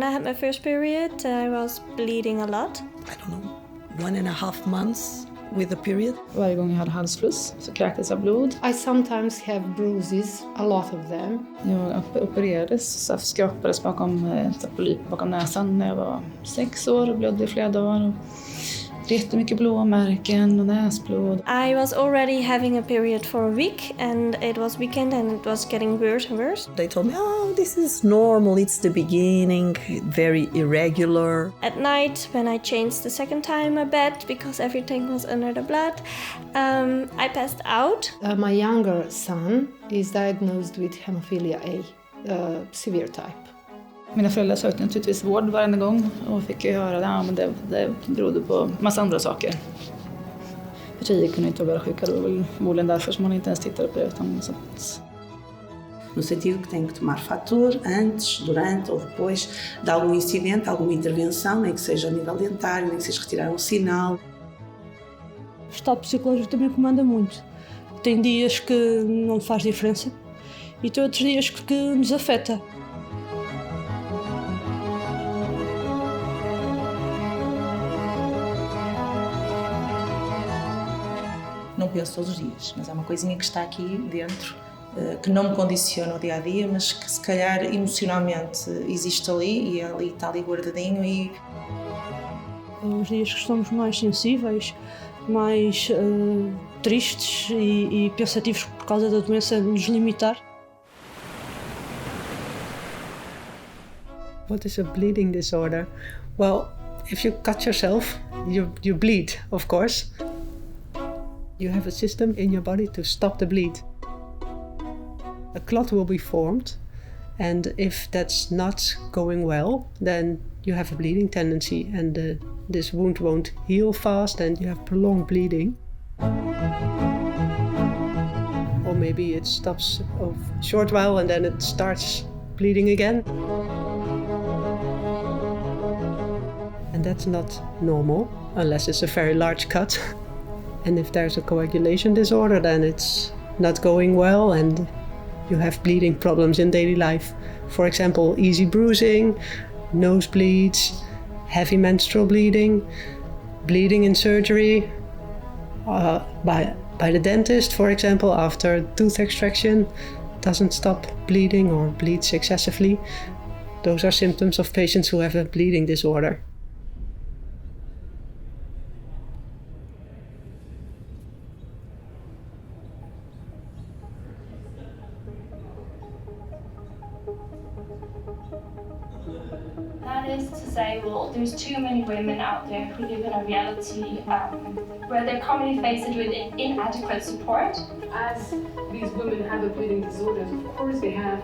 When I had my first period, I was bleeding a lot. I don't know, 1.5 months with a period. Varje gång jag hade halsfluss så kräktes jag blod. I sometimes have bruises, a lot of them. Jag opererades, så skrapades bakom polyp bakom näsan när jag var 6 år och blödde i flera dagar. Jättemycket blåmärken och näsblod. I was already having a period for a week and it was weekend and it was getting worse and worse. They told me, oh, this is normal, it's the beginning, very irregular. At night, when I changed the second time my bed because everything was under the blood, I passed out. My younger son is diagnosed with Haemophilia A, severe type. Mina föräldrar sökte naturligtvis vård varje gång och fick ju höra att det berodde på massa andra saker. Partiet kunde inte vara sjuka, det var väl förmodligen därför som man inte ens tittade på det. No sentido que tem que tomar fator antes, durante ou depois de algum incidente, alguma intervenção, nem que seja a nível dentário, nem que seja retirar sinal. O estado psicológico também comanda muito. Tem dias que não faz diferença e tem outros dias que nos afeta. Não penso todos os dias, mas é uma coisinha que está aqui dentro, que não me condiciona o dia-a-dia, mas que se calhar emocionalmente existe ali e ali está ali guardadinho e... Os dias que estamos mais sensíveis, mais tristes e pensativos por causa da doença nos limitar. What is a bleeding disorder? Well, if you cut yourself, you bleed, of course. You have a system in your body to stop the bleed. A clot will be formed, and if that's not going well, then you have a bleeding tendency, and this wound won't heal fast, and you have prolonged bleeding. Or maybe it stops a short while, and then it starts bleeding again. And that's not normal, unless it's a very large cut. And if there's a coagulation disorder, then it's not going well and you have bleeding problems in daily life. For example, easy bruising, nosebleeds, heavy menstrual bleeding, bleeding in surgery, by the dentist, for example, after tooth extraction, doesn't stop bleeding or bleeds excessively. Those are symptoms of patients who have a bleeding disorder. That is to say, well, there's too many women out there who live in a reality where they're commonly faced with inadequate support. As these women have a bleeding disorder, of course they have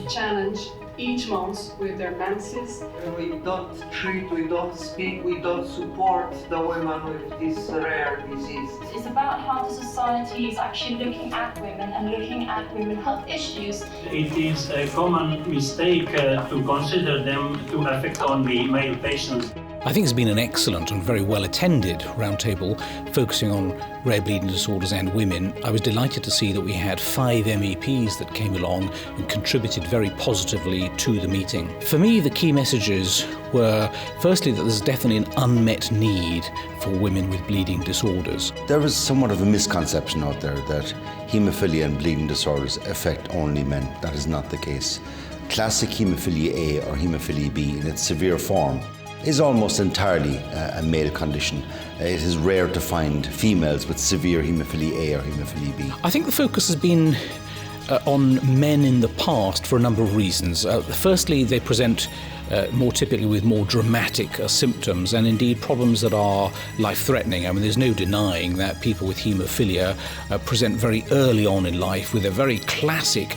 challenge each month with their menses. We don't treat, we don't speak, we don't support the women with this rare disease. It's about how the society is actually looking at women and looking at women's health issues. It is a common mistake to consider them to affect only male patients. I think it's been an excellent and very well attended roundtable focusing on rare bleeding disorders and women. I was delighted to see that we had 5 MEPs that came along and contributed very positively to the meeting. For me, the key messages were, firstly, that there's definitely an unmet need for women with bleeding disorders. There was somewhat of a misconception out there that haemophilia and bleeding disorders affect only men. That is not the case. Classic haemophilia A or haemophilia B in its severe form is almost entirely a male condition. It is rare to find females with severe haemophilia A or haemophilia B. I think the focus has been on men in the past for a number of reasons. Firstly, they present more typically with more dramatic symptoms and indeed problems that are life-threatening. I mean, there's no denying that people with haemophilia present very early on in life with a very classic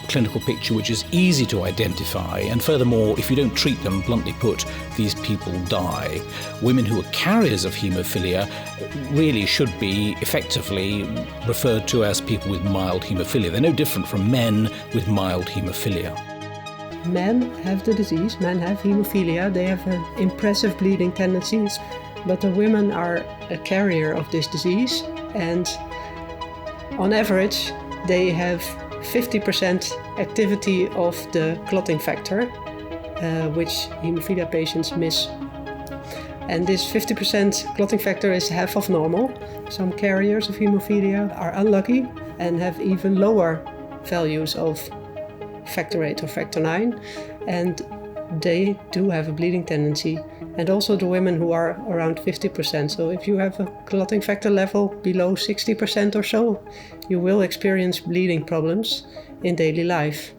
clinical picture which is easy to identify, and furthermore, if you don't treat them, bluntly put, these people die. Women who are carriers of haemophilia really should be effectively referred to as people with mild haemophilia. They're no different from men with mild haemophilia. Men have the disease, men have haemophilia, they have impressive bleeding tendencies, but the women are a carrier of this disease, and on average they have 50% activity of the clotting factor, which haemophilia patients miss. And this 50% clotting factor is half of normal. Some carriers of haemophilia are unlucky and have even lower values of factor 8 or factor 9, and they do have a bleeding tendency. And also the women who are around 50%. So if you have a clotting factor level below 60% or so, you will experience bleeding problems in daily life.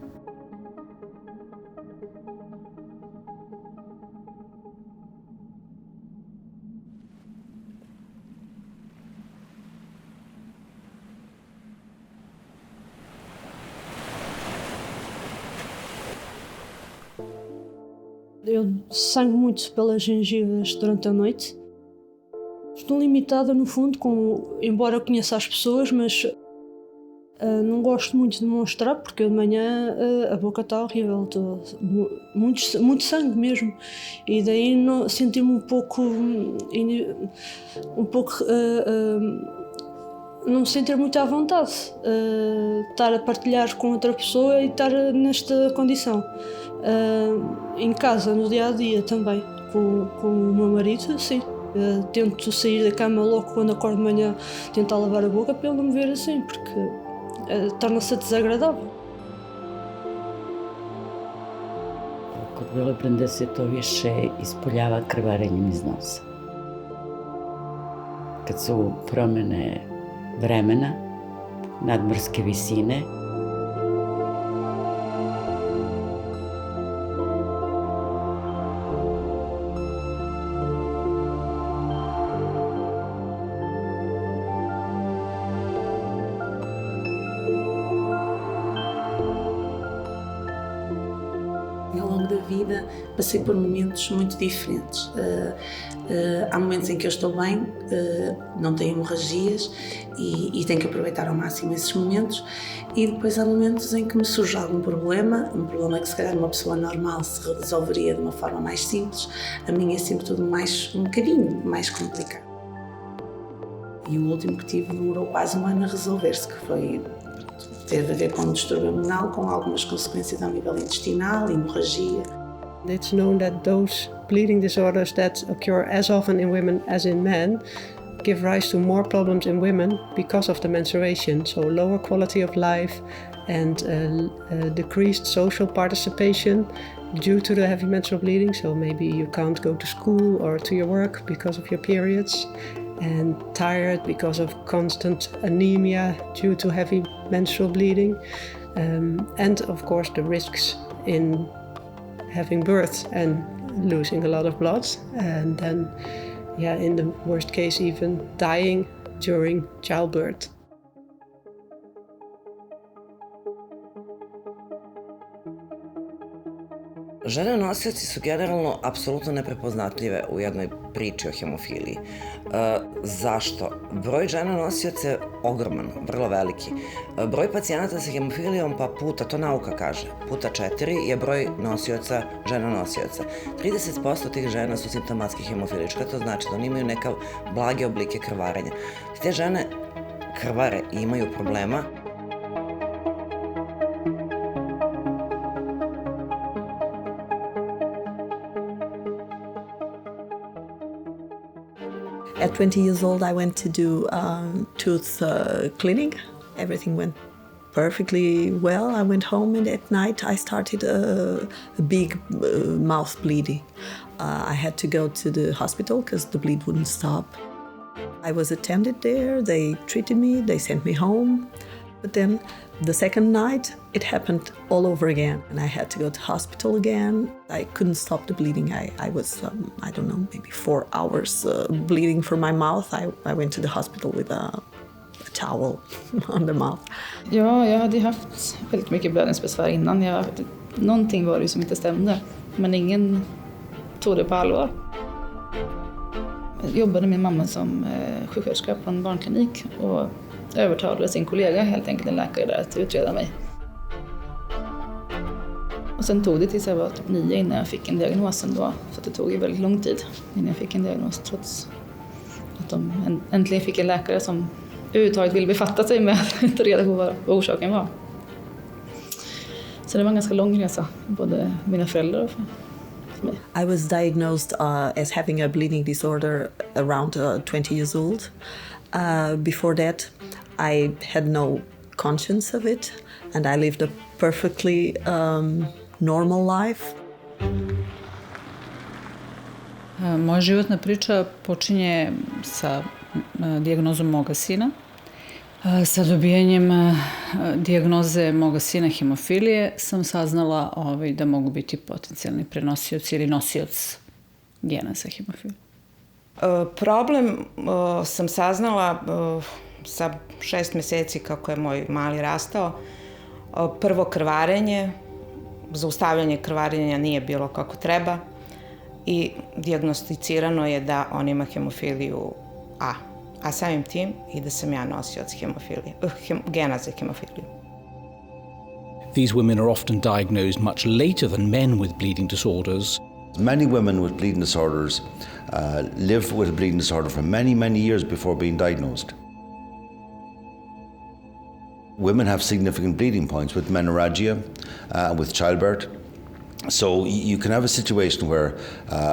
Eu sangro muito pelas gengivas durante a noite. Estou limitada no fundo, embora eu conheça as pessoas, mas não gosto muito de mostrar porque de manhã a boca está horrível, muito sangue mesmo. E daí senti-me um pouco não me sentir muito à vontade, estar a partilhar com outra pessoa e estar nesta condição. Em casa, no dia a dia também, com o meu marido, sim. Tento sair da cama logo quando acordo de manhã, tentar lavar a boca para ele não me ver assim, porque torna-se desagradável. Kod Bile Brende se to više ispoljava krvarenjem iz nosa. Kad su promjene vremena, nadmorske visine, Ao longo da vida passei por momentos muito diferentes. Há momentos em que eu estou bem, não tenho hemorragias e tenho que aproveitar ao máximo esses momentos, e depois há momentos em que me surge algum problema, um problema que se calhar uma pessoa normal se resolveria de uma forma mais simples. A minha é sempre tudo um bocadinho mais complicado. E o último que tive demorou quase um ano a resolver-se, que teve a ver com um distúrbio hormonal, com algumas consequências ao nível intestinal, hemorragia. It's known that those bleeding disorders that occur as often in women as in men give rise to more problems in women because of the menstruation, so lower quality of life and decreased social participation due to the heavy menstrual bleeding. So maybe you can't go to school or to your work because of your periods, and tired because of constant anemia due to heavy menstrual bleeding, and of course the risks in having birth and losing a lot of blood, and then in the worst case even dying during childbirth. Žene nosioci su generalno apsolutno neprepoznatljive u jednoj priči o hemofiliji. Zašto? Broj žena nosioca je ogroman, vrlo veliki. Broj pacijenata sa hemofilijom pa puta, to nauka kaže, puta 4 je broj nosioca, žena nosioca. 30% tih žena su simptomatski hemofiličke, to znači da oni imaju neka blage oblike krvarenja. Te žene krvare i imaju problema. At 20 years old, I went to do tooth cleaning. Everything went perfectly well. I went home, and at night I started a big mouth bleeding. I had to go to the hospital because the bleed wouldn't stop. I was attended there. They treated me. They sent me home. But then the second night, it happened all over again, and I had to go to hospital again. I couldn't stop the bleeding. I was, I don't know, maybe 4 hours bleeding from my mouth. I went to the hospital with a towel on the mouth. Ja, jag hade haft väldigt mycket blödningsbesvär innan. Någonting var det som inte stämde, men ingen tog det på allvar. Jag jobbade med mamma som sjuksköterska på en barnklinik och övertalade sin kollega, helt enkelt en läkare där, att utreda mig. Och sen tog det tills jag var 9 innan jag fick en diagnos ändå, för det tog ju väldigt lång tid innan jag fick en diagnos, trots att de äntligen fick en läkare som överhuvudtaget ville befatta sig med att ta reda på vad orsaken var. Så det var en ganska lång resa, både mina föräldrar och mig. I was diagnosed as having a bleeding disorder around 20 years old. Before that, I had no conscience of it, and I lived a perfectly normal life. Moja životna priča počinje sa dijagnozom moga sina. Sa dobijanjem dijagnoze moga sina hemofilije sam saznala da mogu biti potencijalni prenosioci ili nosioc gena za hemofiliju. Problem sam saznala sa 6 meseci kako je moj mali rastao. Prvo krvarenje, zaustavljanje krvarenja nije bilo kako treba i dijagnosticirano je da on ima hemofiliju A. A samim tim i da sam ja nosioc gena za hemofiliju. These women are often diagnosed much later than men with bleeding disorders. Many women with bleeding disorders live with a bleeding disorder for many, many years before being diagnosed. Women have significant bleeding points with menorrhagia, with childbirth. So you can have a situation where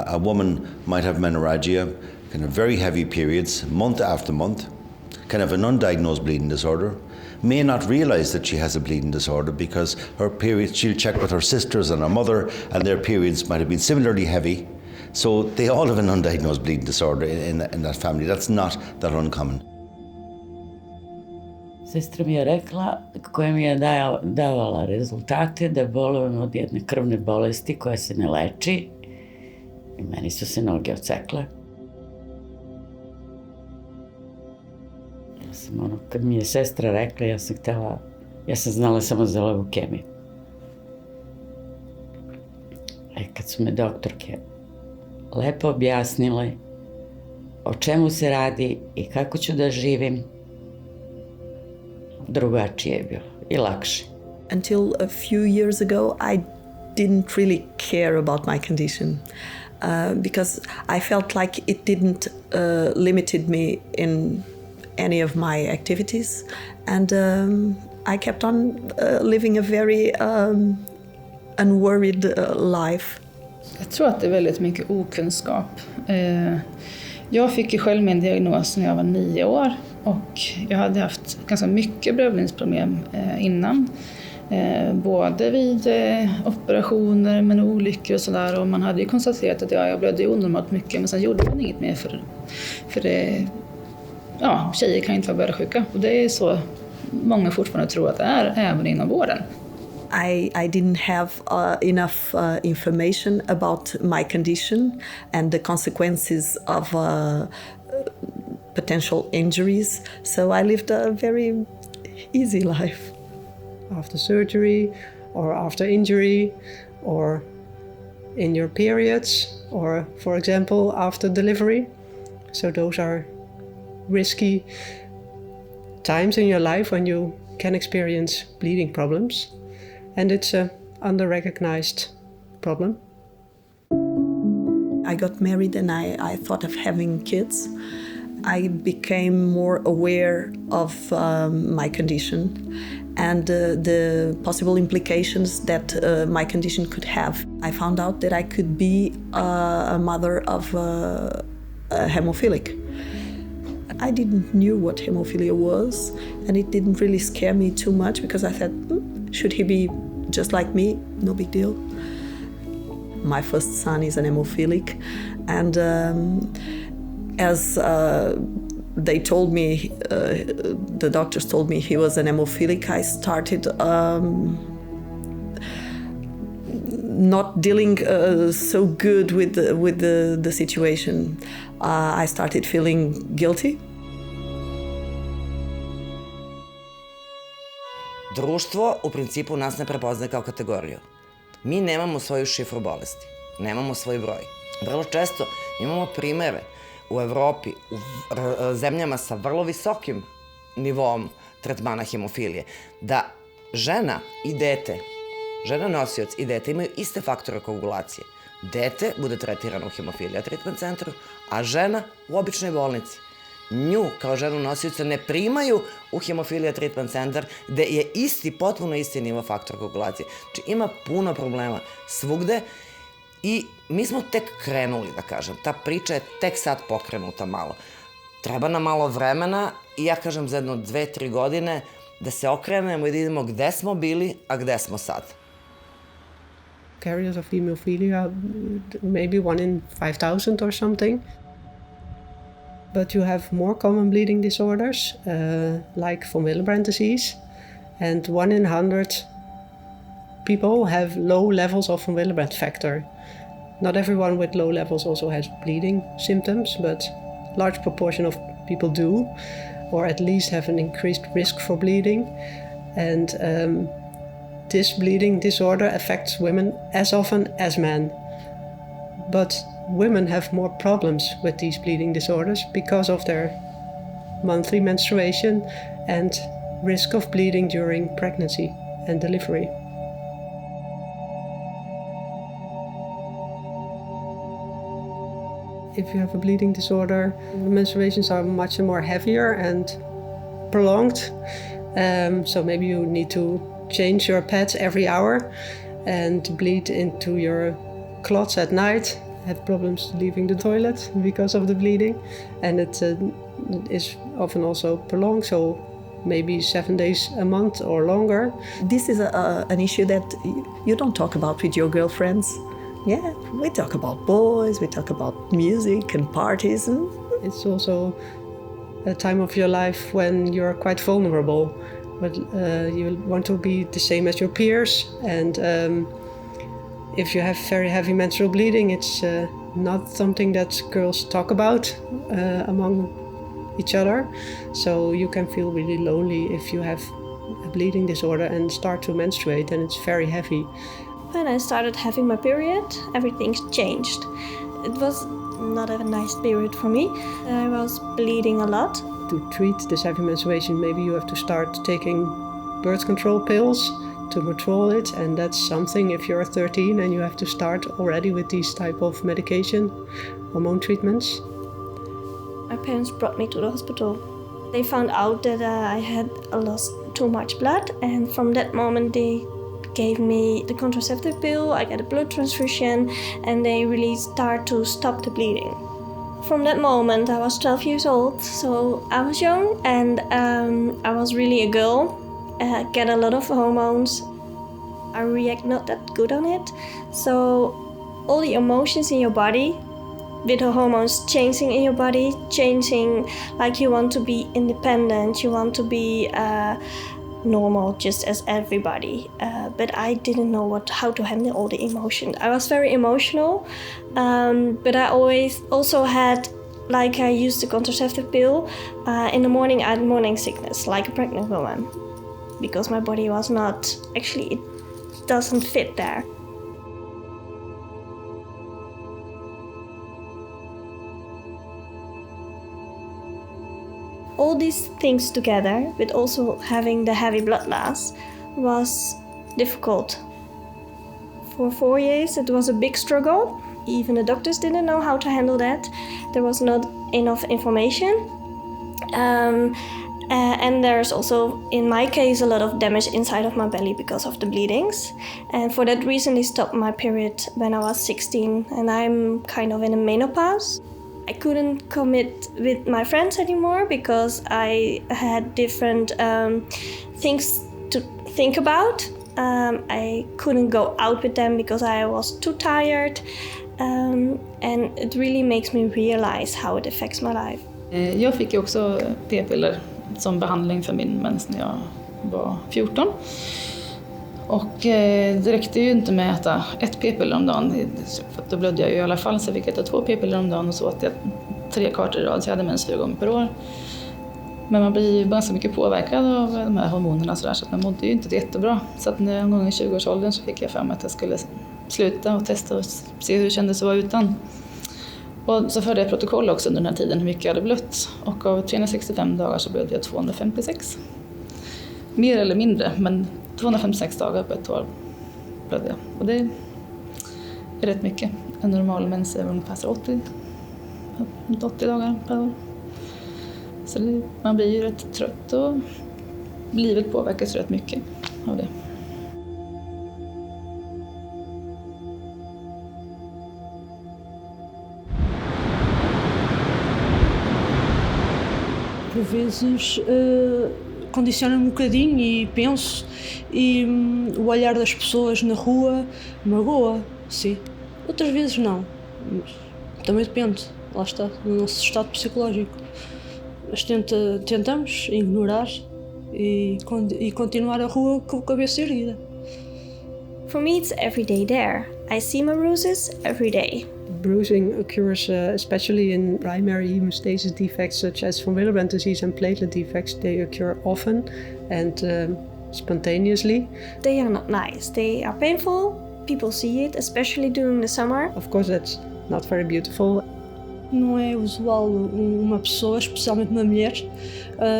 a woman might have menorrhagia, can have very heavy periods, month after month, can have an undiagnosed bleeding disorder, may not realize that she has a bleeding disorder because her periods, she'll check with her sisters and her mother, and their periods might have been similarly heavy. So they all have an undiagnosed bleeding disorder in that family. That's not that uncommon. Sestra mi je rekla, koja mi je davala rezultate, da bolujem od jedne krvne bolesti koja se ne leči i meni su se noge odsekle. Kad mi je sestra rekla, ja sam znala samo za leukemiju. Kad su me doktorke lepo objasnile o čemu se radi i kako ću da živim, drugačije je bilo i lakše. Until a few years ago, I didn't really care about my condition because I felt like it didn't limited me in any of my activities, and I kept on living a very unworried life. Jag tror att det är väldigt mycket okunskap. Jag fick ju själv min diagnos när jag var 9 år och jag hade haft ganska mycket blödningsproblem innan. Både vid operationer men olyckor och sådär, och man hade ju konstaterat att jag blödde onormalt mycket, men sen gjorde man inget mer för det. Ja, tjejer kan inte vara blödarsjuka, och det är så många fortfarande tror att det är även inom vården. I didn't have enough information about my condition and the consequences of potential injuries, so I lived a very easy life. After surgery or after injury or in your periods or, for example, after delivery. So those are risky times in your life when you can experience bleeding problems, and it's a under-recognized problem. I got married and I thought of having kids. I became more aware of my condition and the possible implications that my condition could have. I found out that I could be a mother of a hemophilic. I didn't knew what hemophilia was, and it didn't really scare me too much because I thought, should he be just like me? No big deal. My first son is an hemophilic, and as they told me, the doctors told me he was an hemophilic, I started not dealing so good with the situation. I started feeling guilty. Društvo u principu nas ne prepoznaje kao kategoriju. Mi nemamo svoju šifru bolesti, nemamo svoj broj. Vrlo često imamo primere u Evropi, u zemljama sa vrlo visokim nivom tretmana hemofilije, da žena i dete, žena nosioc i dete imaju iste faktore koagulacije. Dete bude tretirano u Haemophilia treatment centru, a žena u običnoj bolnici. Nju kao ženu nosioca ne primaju u Haemophilia treatment centar, gde je potpuno isti nivo faktora koagulacije. Znači ima puno problema svugde I mi smo tek krenuli, da kažem. Ta priča je tek sad pokrenuta malo. Treba nam malo vremena i ja kažem za jedno 2-3 godine da se okrenemo i da vidimo gde smo bili, a gde smo sad. Carriers of hemophilia, maybe 1 in 5,000 or something. But you have more common bleeding disorders, like von Willebrand disease, and 1 in 100 people have low levels of von Willebrand factor. Not everyone with low levels also has bleeding symptoms, but a large proportion of people do, or at least have an increased risk for bleeding. And this bleeding disorder affects women as often as men. But women have more problems with these bleeding disorders because of their monthly menstruation and risk of bleeding during pregnancy and delivery. If you have a bleeding disorder, the menstruations are much more heavier and prolonged. So maybe you need to change your pads every hour and bleed into your clots at night. Have problems leaving the toilet because of the bleeding, and it is often also prolonged, so maybe 7 days a month or longer. This is an issue that you don't talk about with your girlfriends. Yeah, we talk about boys, we talk about music and parties. It's also a time of your life when you're quite vulnerable, but you want to be the same as your peers, and if you have very heavy menstrual bleeding, it's not something that girls talk about among each other. So you can feel really lonely if you have a bleeding disorder and start to menstruate, and it's very heavy. When I started having my period, everything changed. It was not a nice period for me. I was bleeding a lot. To treat this heavy menstruation, maybe you have to start taking birth control pills to control it, and that's something if you're 13 and you have to start already with these type of medication, hormone treatments. My parents brought me to the hospital. They found out that I had lost too much blood, and from that moment they gave me the contraceptive pill, I got a blood transfusion, and they really start to stop the bleeding. From that moment I was 12 years old, so I was young, and I was really a girl. Get a lot of hormones. I react not that good on it. So all the emotions in your body, with the hormones changing in your body, changing, like you want to be independent, you want to be normal just as everybody. But I didn't know how to handle all the emotions. I was very emotional, but I always also had, like I used the contraceptive pill, in the morning I had morning sickness, like a pregnant woman. Because my body was not, actually it doesn't fit there. All these things together, with also having the heavy blood loss, was difficult. For 4 years it was a big struggle. Even the doctors didn't know how to handle that. There was not enough information. And there's also, in my case, a lot of damage inside of my belly because of the bleedings. And for that reason, they stopped my period when I was 16, and I'm kind of in a menopause. I couldn't commit with my friends anymore because I had different things to think about. I couldn't go out with them because I was too tired. And it really makes me realize how it affects my life. Jag fick ju också p-piller som behandling för min mens när jag var 14. Och det räckte ju inte med att äta ett p-piller om dagen, för då blödde jag ju i alla fall, så jag fick äta 2 p-piller om dagen och så åt jag 3 kartor i rad, så jag hade mens 4 gånger per år. Men man blir ju ganska mycket påverkad av de här hormonerna så att man mådde ju inte jättebra. Så att någon gång i 20-årsåldern så fick jag för mig att jag skulle sluta och testa och se hur det kändes att vara utan. Och så förde jag protokoll också under den här tiden hur mycket jag hade blött. Och av 365 dagar så blödde jag 256. Mer eller mindre, men 256 dagar på ett år blödde jag. Och det är rätt mycket. En normal mens är ungefär 80 dagar per år. Så man blir ju rätt trött och livet påverkas rätt mycket av det. por vezes condiciona-me um bocadinho e penso, e o olhar das pessoas na rua magoa, sim. Outras vezes não, mas também depende, lá está, do nosso estado psicológico. Mas tentamos ignorar e continuar a rua com a cabeça erguida. For me, it's every day there. I see my bruises every day. Bruising occurs especially in primary hemostasis defects such as von Willebrand disease and platelet defects. They occur often and spontaneously. They are not nice. They are painful. People see it, especially during the summer. Of course, that's not very beautiful. Não é usual uma pessoa, especialmente uma mulher,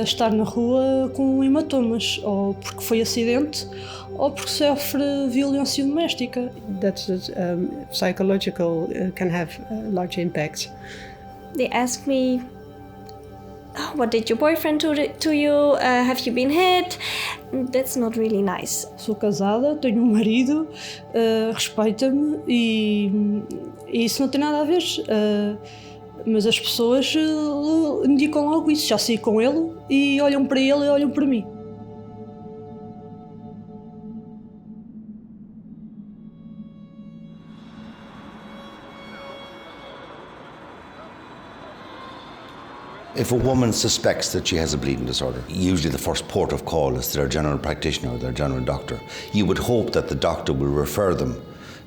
estar na rua com hematomas, ou porque foi acidente, ou porque sofre violência doméstica. That's psychological, can have large impacts. They ask me, oh, what did your boyfriend do to you? Have you been hit? That's not really nice. Sou casada, tenho um marido, respeita-me e isso não tem nada a ver. Mas as pessoas indicam logo isso, já saí com ele e olham para ele e olham para mim. If a woman suspects that she has a bleeding disorder, usually the first port of call is to their general practitioner or their general doctor. You would hope that the doctor will refer them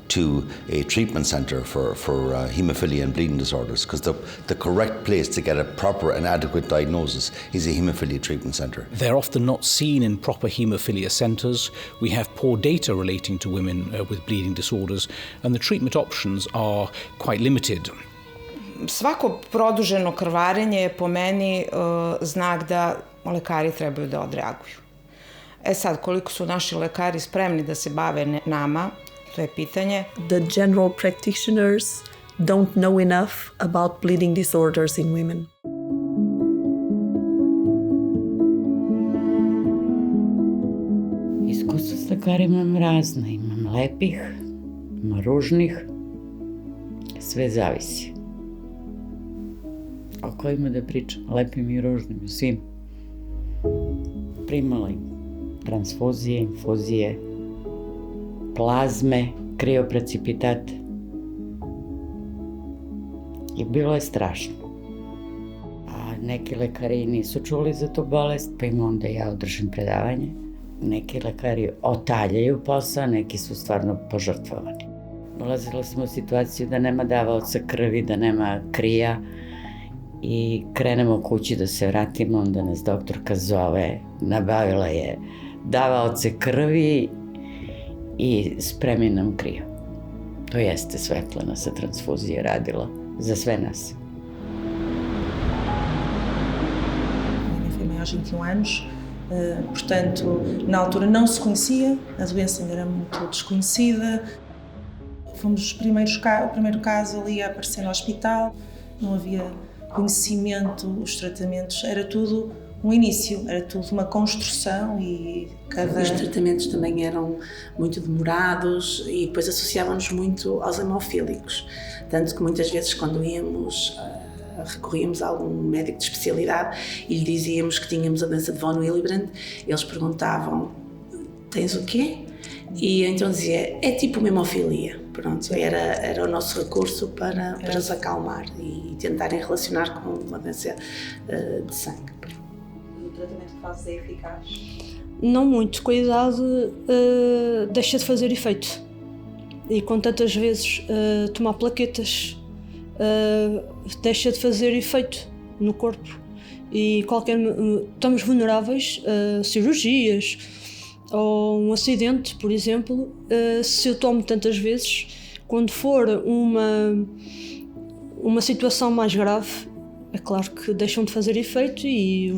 to a treatment centre for haemophilia and bleeding disorders, because the correct place to get a proper and adequate diagnosis is a haemophilia treatment centre. They're often not seen in proper haemophilia centres. We have poor data relating to women with bleeding disorders, and the treatment options are quite limited. Svako produženo krvarenje je po meni znak da lekari trebaju da odreaguju. Sad, koliko su naši lekari spremni da se bave nama, to je pitanje. The general practitioners don't know enough about bleeding disorders in women. Iskustvo s lekarima imam razne. Imam lepih, imam ružnih, sve zavisi. O kojima da pričam, lepim i ružnim, svim. Primala im transfuzije, infuzije, plazme, krioprecipitat. I bilo je strašno. A neki lekari nisu čuli za tu bolest, pa im onda ja održim predavanje. Neki lekari otaljaju posao, neki su stvarno požrtvovani. Dolazila smo u situaciju da nema davaoca krvi, da nema krija i krenemo kući da se vratimo, onda nas doktorka zove, nabavila je davaoce krvi i spremi nam kriju. To jeste Svetlana sa transfuzije radila za sve nas. Minha foi maior de 21 anos, portanto, na altura não se conhecia, a doença ainda era muito desconhecida. Fomos o primeiro caso ali a aparecer no hospital, não havia conhecimento, os tratamentos, era tudo um início, era tudo uma construção e Os tratamentos também eram muito demorados e depois associávamos muito aos hemofílicos, tanto que muitas vezes quando recorríamos a algum médico de especialidade e lhe dizíamos que tínhamos a doença de von Willebrand, eles perguntavam, tens o quê? E então dizia, é tipo uma hemofilia. Pronto, era o nosso recurso para os acalmar e tentarem relacionar com uma doença de sangue. O tratamento que fazes é eficaz? Não muito, com a idade deixa de fazer efeito. E com tantas vezes tomar plaquetas deixa de fazer efeito no corpo. E estamos vulneráveis a cirurgias ou um acidente, por exemplo. Se eu tomo tantas vezes, quando for uma situação mais grave, é claro que deixam de fazer efeito e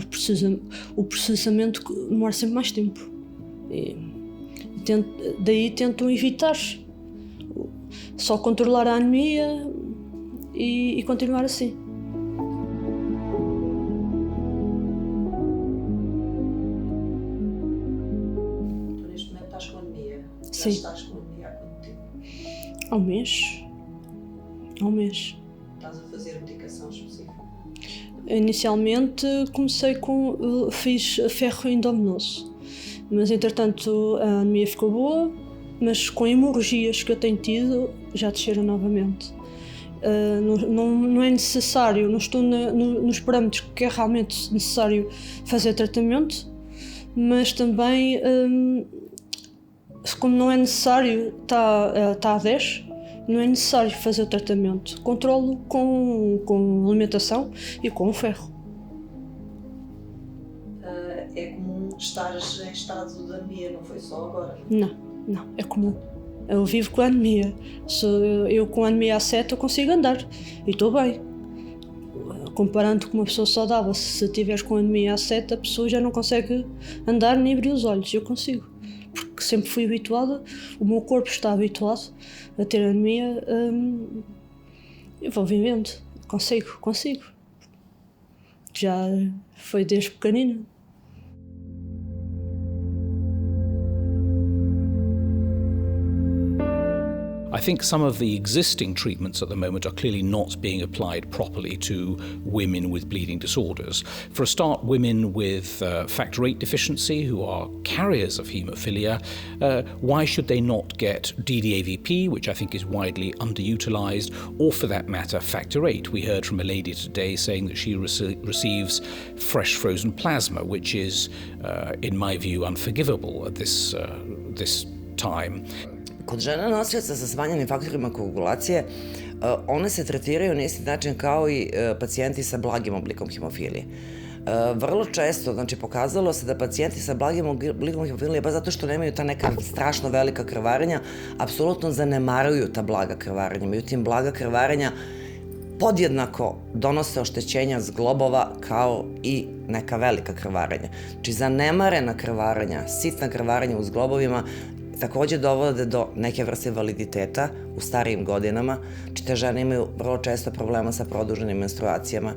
o processamento demora sempre mais tempo. Daí tentam evitar, só controlar a anemia e continuar assim. Neste momento estás com anemia? Sim. Estás com anemia há quanto tempo? Há um mês. Estás a fazer medicação específica? Inicialmente fiz ferro endovenoso, mas entretanto a anemia ficou boa, mas com hemorragias que eu tenho tido já desceram novamente. Não é necessário, não estou nos parâmetros que é realmente necessário fazer tratamento, mas também, como não é necessário, está a 10, não é necessário fazer o tratamento. Controlo com alimentação e com o ferro. É comum estares em estado de anemia, não foi só agora? Não, é comum. Eu vivo com anemia. Eu com anemia A7 eu consigo andar e estou bem. Comparando com uma pessoa saudável, se tiveres com anemia A7 a pessoa já não consegue andar nem abrir os olhos. Eu consigo, porque sempre fui habituada, o meu corpo está habituado a ter anemia. Eu vou vivendo, consigo. Já foi desde pequenina. I think some of the existing treatments at the moment are clearly not being applied properly to women with bleeding disorders. For a start, women with factor VIII deficiency who are carriers of haemophilia, why should they not get DDAVP, which I think is widely underutilised, or for that matter, factor VIII? We heard from a lady today saying that she receives fresh frozen plasma, which is, in my view, unforgivable at this time. Kod žena nosioca sa smanjenim faktorima koagulacije, one se tretiraju na isti način kao i pacijenti sa blagim oblikom hemofilije. Vrlo često, znači pokazalo se da pacijenti sa blagim oblikom hemofilije, pa zato što nemaju ta neka strašno velika krvarenja, apsolutno zanemaruju ta blaga krvarenja. Međutim, blaga krvarenja podjednako donose oštećenja zglobova kao i neka velika krvarenja. Znači, zanemarena krvarenja, sitna krvarenja u zglobovima takođe dovode do neke vrste invaliditeta u starijim godinama. Znači, te žene imaju vrlo često problema sa produženim menstruacijama,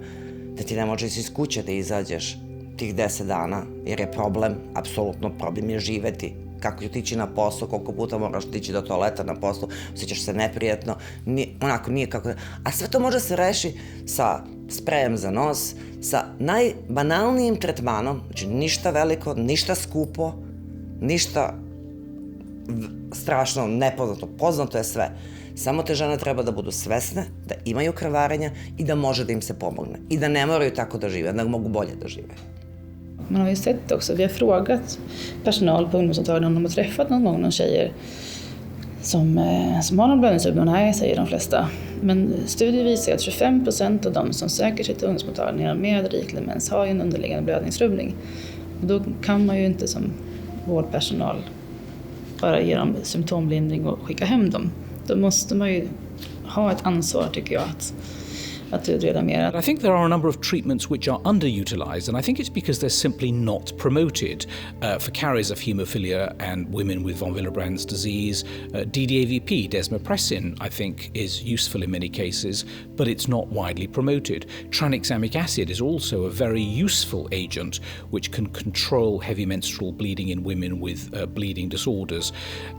da ti ne možeš iz kuće da izađeš tih 10 dana, jer je problem, apsolutno problem je živeti. Kako otići na posao, koliko puta moraš otići do toaleta na poslu, osjećaš se neprijatno, onako nije kako da... A sve to može se reši sa sprejem za nos, sa najbanalnijim tretmanom, znači ništa veliko, ništa skupo, ništa strašno nepoznato, poznato je sve. Samo te žene treba da budu svesne, da imaju krvarenja i da može da im se pomogne. I da ne moraju tako da žive, da mogu bolje da žive. Man har ju sett också, vi har frågat personal på ungdomsmottagningen om de har träffat någon tjejer som har någon blödningssjukdom. Nej, säger de flesta. Men studier visar att 25% av de som söker sig till ungdomsmottagningar med riklig demens har ju en underliggande blödningsrubbning. Och då kan man ju inte som vårdpersonal bara ge dem symptomlindring och skicka hem dem. Då måste man ju ha ett ansvar, tycker jag, att utreda mer. I think there are a number of treatments which are underutilised, and I think it's because they're simply not promoted. For carriers of haemophilia and women with von Willebrand's disease, DDAVP, desmopressin, I think is useful in many cases, but it's not widely promoted. Tranexamic acid is also a very useful agent which can control heavy menstrual bleeding in women with bleeding disorders,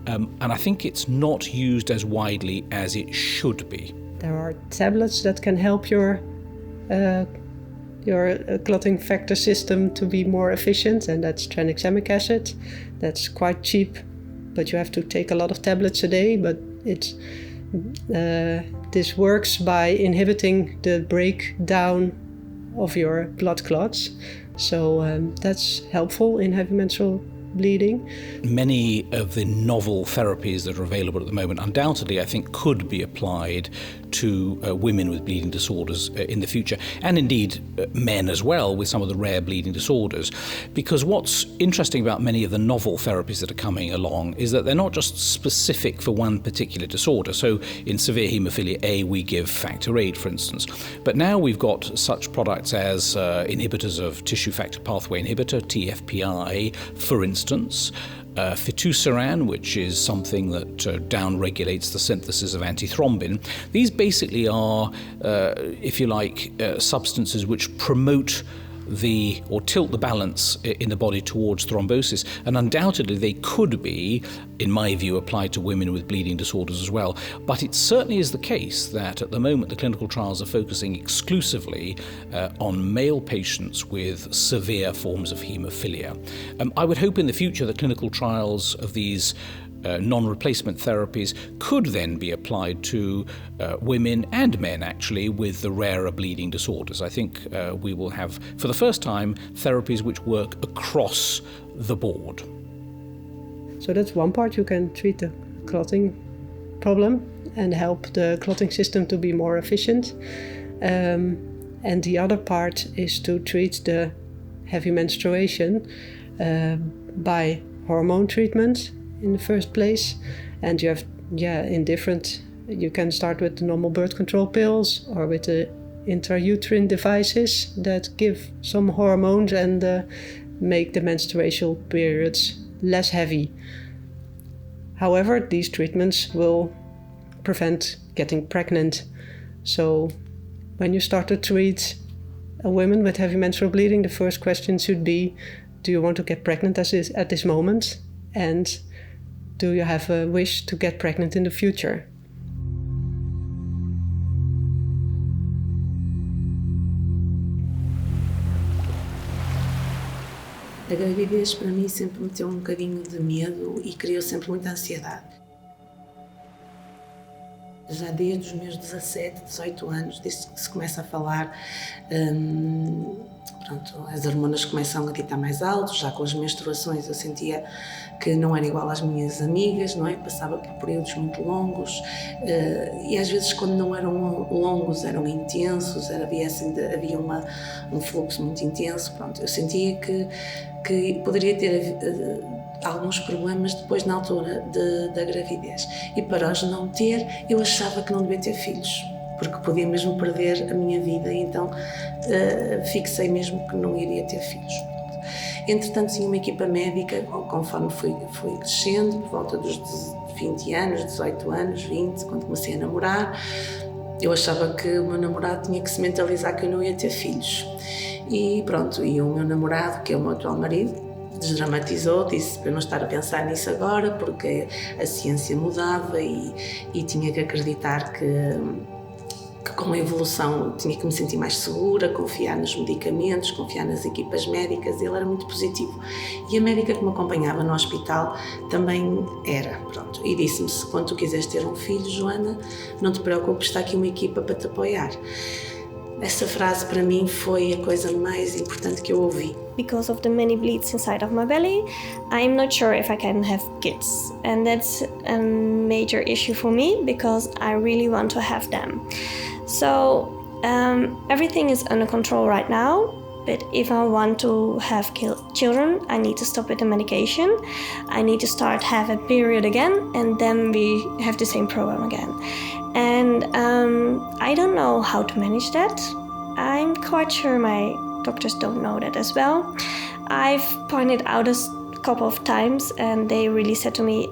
and I think it's not used as widely as it should be. There are tablets that can help your clotting factor system to be more efficient, and that's tranexamic acid. That's quite cheap, but you have to take a lot of tablets a day. But this works by inhibiting the breakdown of your blood clots. So that's helpful in heavy menstrual bleeding. Many of the novel therapies that are available at the moment undoubtedly I think could be applied to women with bleeding disorders in the future, and indeed men as well with some of the rare bleeding disorders, because what's interesting about many of the novel therapies that are coming along is that they're not just specific for one particular disorder. So in severe haemophilia A we give factor VIII, for instance, but now we've got such products as inhibitors of tissue factor pathway inhibitor, TFPI, for instance, fitusiran, which is something that downregulates the synthesis of antithrombin. These basically are, if you like, substances which promote or tilt the balance in the body towards thrombosis, and undoubtedly they could be, in my view, applied to women with bleeding disorders as well. But it certainly is the case that at the moment the clinical trials are focusing exclusively on male patients with severe forms of haemophilia. I would hope in the future that clinical trials of these non-replacement therapies could then be applied to women and men, actually, with the rarer bleeding disorders. I think we will have, for the first time, therapies which work across the board. So that's one part. You can treat the clotting problem and help the clotting system to be more efficient. And the other part is to treat the heavy menstruation by hormone treatment in the first place. And you have, you can start with the normal birth control pills or with the intrauterine devices that give some hormones and make the menstrual periods less heavy. However, these treatments will prevent getting pregnant. So when you start to treat a woman with heavy menstrual bleeding, the first question should be, do you want to get pregnant at this moment? And do you have a wish to get pregnant in the future? A gravidez para mim sempre me meteu um bocadinho de medo e criou sempre muita ansiedade. Já desde os meus 17, 18 anos, desde que se começa a falar, as hormonas começam a ditar mais alto, já com as menstruações eu sentia que não era igual às minhas amigas, não é? Passava por períodos muito longos e às vezes quando não eram longos eram intensos, havia um fluxo muito intenso, eu sentia que poderia ter alguns problemas depois na altura da gravidez e para os não ter eu achava que não devia ter filhos porque podia mesmo perder a minha vida e então fixei mesmo que não iria ter filhos. Entretanto tinha uma equipa médica conforme fui crescendo, por volta dos 20 anos, 18 anos, 20, quando comecei a namorar, eu achava que o meu namorado tinha que se mentalizar que eu não ia ter filhos e o meu namorado, que é o meu atual marido, desdramatizou, disse para eu não estar a pensar nisso agora porque a ciência mudava e tinha que acreditar que com a evolução tinha que me sentir mais segura, confiar nos medicamentos, confiar nas equipas médicas. Ele era muito positivo e a médica que me acompanhava no hospital também era, e disse-me, se quando tu quiseres ter um filho, Joana, não te preocupes, está aqui uma equipa para te apoiar. Essa frase para mim foi a coisa mais importante que eu ouvi. Because of the many bleeds inside of my belly, I'm not sure if I can have kids. And that's a major issue for me because I really want to have them. So everything is under control right now, but if I want to have children, I need to stop with the medication. I need to have a period again, and then we have the same program again. And I don't know how to manage that. I'm quite sure my doctors don't know that as well. I've pointed out a couple of times and they really said to me,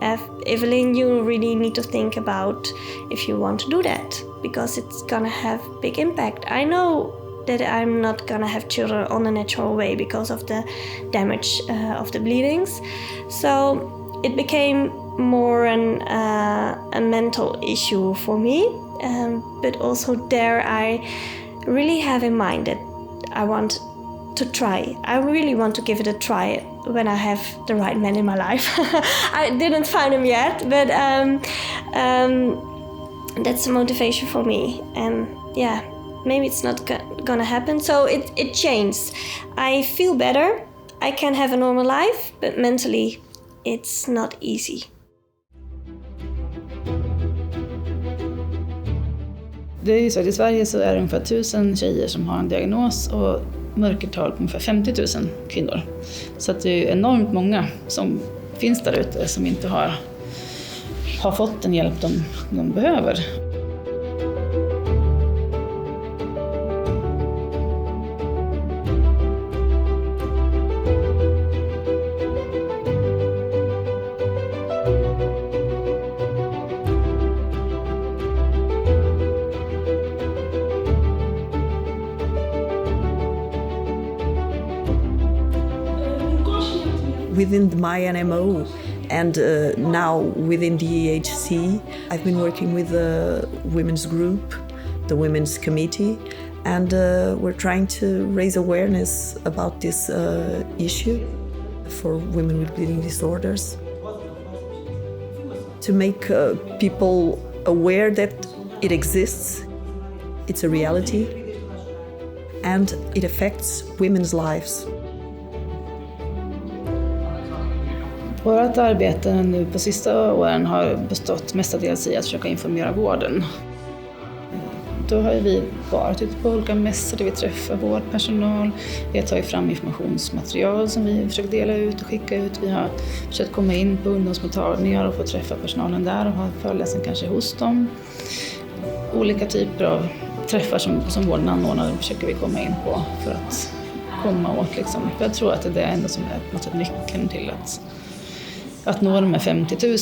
Evelyn, you really need to think about if you want to do that because it's gonna have big impact. I know that I'm not gonna have children on a natural way because of the damage of the bleedings. So it became more a mental issue for me, but also there I really have in mind that I want to try. I really want to give it a try when I have the right man in my life. I didn't find him yet, but that's a motivation for me. And yeah, maybe it's not gonna happen. So it changed. I feel better. I can have a normal life, but mentally it's not easy. Det är ju så att i Sverige så är det ungefär 1000 tjejer som har en diagnos och mörkertal på ungefär 50 000 kvinnor. Så att det är enormt många som finns där ute som inte har fått den hjälp de behöver. within my NMO and now within the EHC, I've been working with the women's group, the women's committee, and we're trying to raise awareness about this issue for women with bleeding disorders. To make people aware that it exists, it's a reality, and it affects women's lives. Vårt arbete nu på sista åren har bestått mestadels i att försöka informera vården. Då har vi varit ute på olika mässor där vi träffar vårdpersonal. Vi har tagit fram informationsmaterial som vi försökt dela ut och skicka ut. Vi har försökt komma in på ungdomsmottagningar och få träffa personalen där och ha föreläsning kanske hos dem. Olika typer av träffar som vården anordnar försöker vi komma in på för att komma åt. Liksom. Jag tror att det är det enda som är på något sätt nyckeln till att nå de här 50 000.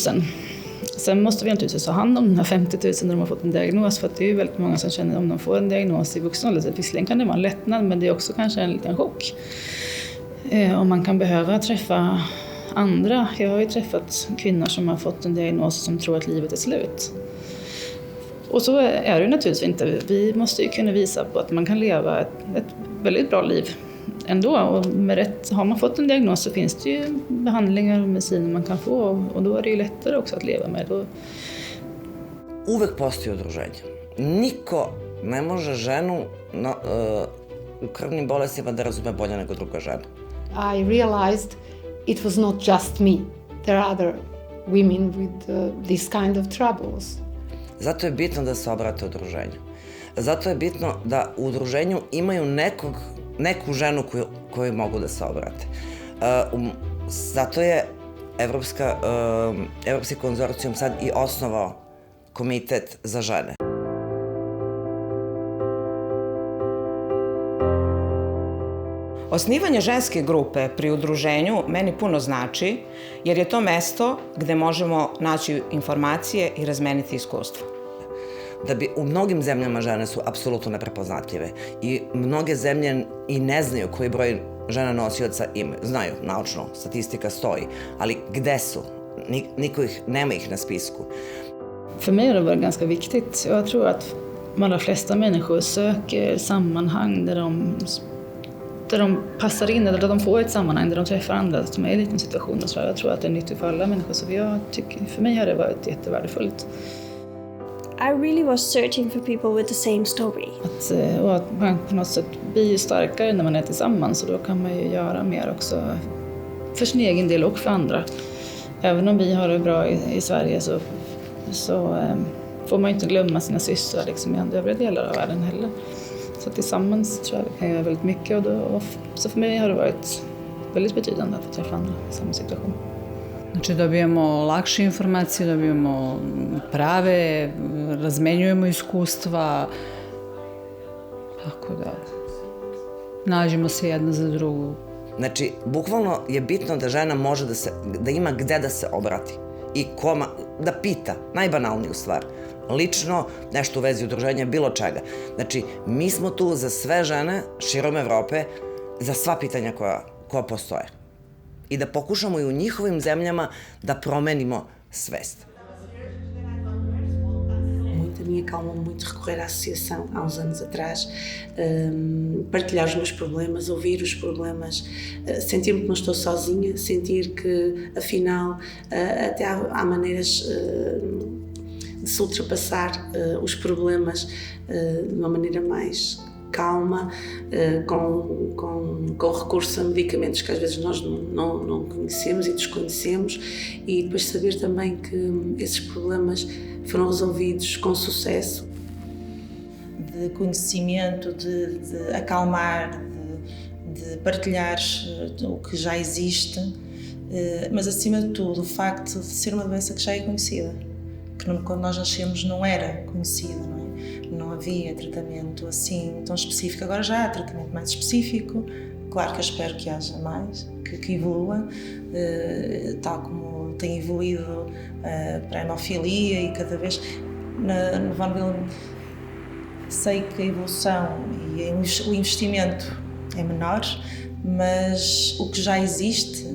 Sen måste vi naturligtvis ta hand om de här 50 000 när de har fått en diagnos, för att det är ju väldigt många som känner om de får en diagnos i vuxen ålder. Visserligen kan det vara en lättnad, men det är också kanske en liten chock. Om man kan behöva träffa andra. Jag har ju träffat kvinnor som har fått en diagnos som tror att livet är slut. Och så är det naturligtvis inte. Vi måste ju kunna visa på att man kan leva ett väldigt bra liv ändå. Och med rätt, har man fått en diagnos så finns det ju behandlingar och mediciner man kan få. Och då är det ju lättare också att leva med. Uvek postoji udruženje. Niko ne može ženu u krvnim bolestima da razume bolje nego druga žena. I realized it was not just me. There are other women with this kind of troubles. Zato je bitno da se obrate udruženju. Zato je bitno da u udruženju imaju neku ženu koju mogu da se obrate. Zato je Evropski konzorcijum sad i osnovao komitet za žene. Osnivanje ženske grupe pri udruženju meni puno znači, jer je to mesto gde možemo naći informacije i razmeniti iskustvo. Da bi u mnogim zemljama žene su apsolutno neprepoznatljive i mnoge zemlje i ne znaju koji broj žena nosioca imaju. Znaju, naučno, statistika stoji, ali gde su? Nema ih na spisku. För mig har det varit ganska viktigt. Jag tror att de allra flesta människor söker sammanhang där de passar in, eller där de får ett sammanhang där de träffar andra som är i liknande situationer. Så jag tror att det är nyttigt för alla människor. Så för mig har det varit jättevärdefullt. I really was searching for people with the same story. Och att man på något sätt blir starkare när man är tillsammans, och då kan man ju göra mer också för sin egen del och för andra. Även om vi har det bra i Sverige så får man inte glömma sina systrar liksom, i övriga delar av världen heller. Så tillsammans tror jag vi kan göra väldigt mycket. Så för mig har det varit väldigt betydande att få träffa andra i samma situation. Znači dobijemo lakše informacije, dobijemo prave, razmenjujemo iskustva, tako da nađemo se jedna za drugu. Znači, bukvalno je bitno da žena može da ima gde da se obrati i da pita, najbanalniju stvar. Lično, nešto u vezi udruženja, bilo čega. Znači, mi smo tu za sve žene širom Evrope, za sva pitanja koja postoje. I da pokušamo i u njihovim zemljama da promenimo svest. A minha calma muito recorrer à associação há uns anos atrás, partilhar os meus problemas, ouvir os problemas, sentir-me que não estou sozinha, sentir que afinal até há maneiras de se ultrapassar os problemas de uma maneira mais calma, com recurso a medicamentos que às vezes nós não conhecemos e desconhecemos, e depois saber também que esses problemas foram resolvidos com sucesso. De conhecimento, de acalmar, de partilhar o que já existe, mas acima de tudo o facto de ser uma doença que já é conhecida, que quando nós nascemos não era conhecida, não é? Não havia tratamento assim tão específico. Agora já há tratamento mais específico. Claro que eu espero que haja mais, que evolua, tal como tem evoluído para a hemofilia, e cada vez no Vaudeville sei que a evolução e o investimento é menor, mas o que já existe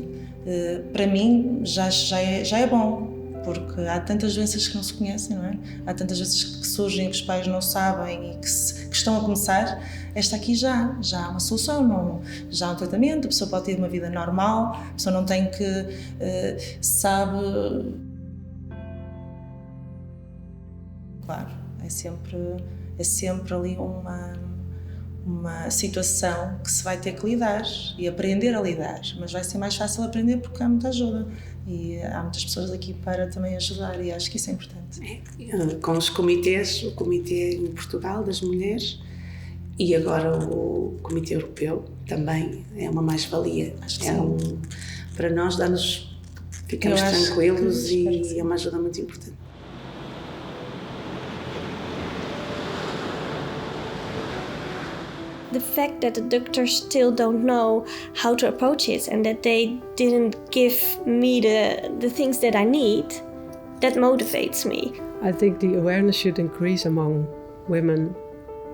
para mim já é bom, porque há tantas doenças que não se conhecem, não é? Há tantas doenças que surgem que os pais não sabem e que estão a começar. Esta aqui já há uma solução, já há um tratamento, a pessoa pode ter uma vida normal, a pessoa não tem que, sabe... Claro, é sempre ali uma situação que se vai ter que lidar e aprender a lidar, mas vai ser mais fácil aprender porque há muita ajuda e há muitas pessoas aqui para também ajudar e acho que isso é importante. Com os comitês, o Comitê em Portugal das Mulheres e agora o Comitê Europeu também é uma mais-valia. Para nós ficamos tranquilos e é uma ajuda muito importante. The fact that the doctors still don't know how to approach it and that they didn't give me the things that I need, that motivates me. I think the awareness should increase among women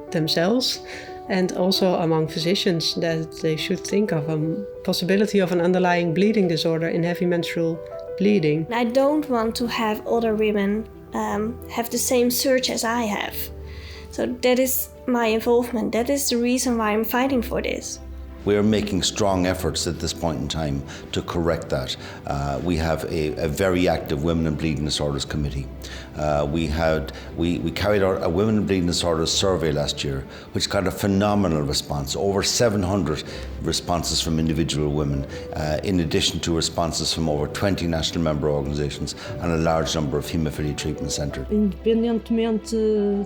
themselves and also among physicians, that they should think of a possibility of an underlying bleeding disorder in heavy menstrual bleeding. I don't want to have other women have the same search as I have. So that is my involvement. That is the reason why I'm fighting for this. We're making strong efforts at this point in time to correct that. We have a very active Women and Bleeding Disorders Committee. We carried out a Women and Bleeding Disorders survey last year, which got a phenomenal response, over 700 responses from individual women, in addition to responses from over 20 national member organisations and a large number of haemophilia treatment centres. Independentemente de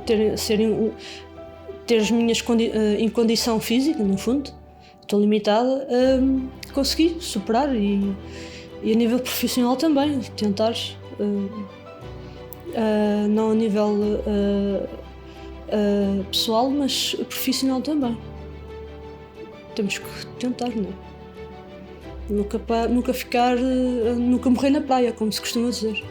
ter as minhas em condição física, no fundo, estou limitada, consegui superar e a nível profissional também, tentar, não a nível pessoal, mas profissional também. Temos que tentar, não é? Nunca morrer na praia, como se costuma dizer.